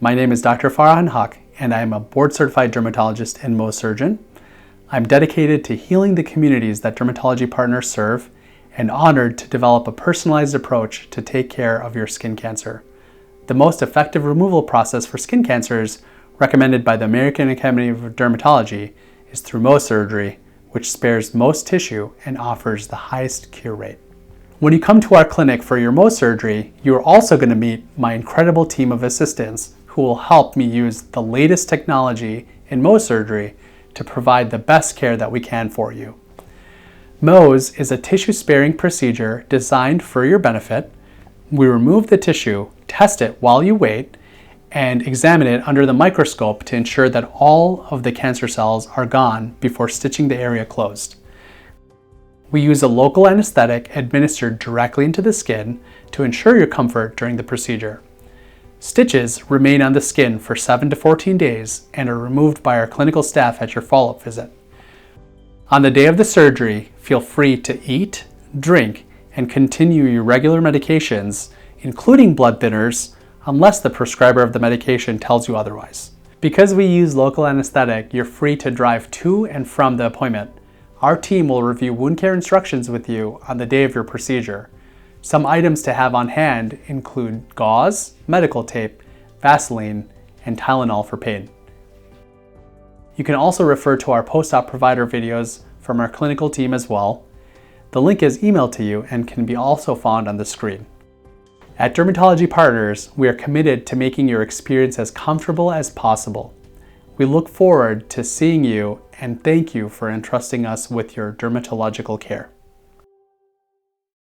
My name is Dr. Farhan Huq, and I am a board-certified dermatologist and Mohs surgeon. I'm dedicated to healing the communities that Dermatology Partners serve and honored to develop a personalized approach to take care of your skin cancer. The most effective removal process for skin cancers recommended by the American Academy of Dermatology is through Mohs surgery, which spares most tissue and offers the highest cure rate. When you come to our clinic for your Mohs surgery, you are also going to meet my incredible team of assistants who will help me use the latest technology in Mohs surgery to provide the best care that we can for you. Mohs is a tissue-sparing procedure designed for your benefit. We remove the tissue, test it while you wait, and examine it under the microscope to ensure that all of the cancer cells are gone before stitching the area closed. We use a local anesthetic administered directly into the skin to ensure your comfort during the procedure. Stitches remain on the skin for 7 to 14 days and are removed by our clinical staff at your follow-up visit. On the day of the surgery, feel free to eat, drink, and continue your regular medications, including blood thinners, unless the prescriber of the medication tells you otherwise. Because we use local anesthetic, you're free to drive to and from the appointment. Our team will review wound care instructions with you on the day of your procedure. Some items to have on hand include gauze, medical tape, Vaseline, and Tylenol for pain. You can also refer to our post-op provider videos from our clinical team as well. The link is emailed to you and can be also found on the screen. At Dermatology Partners, we are committed to making your experience as comfortable as possible. We look forward to seeing you and thank you for entrusting us with your dermatological care.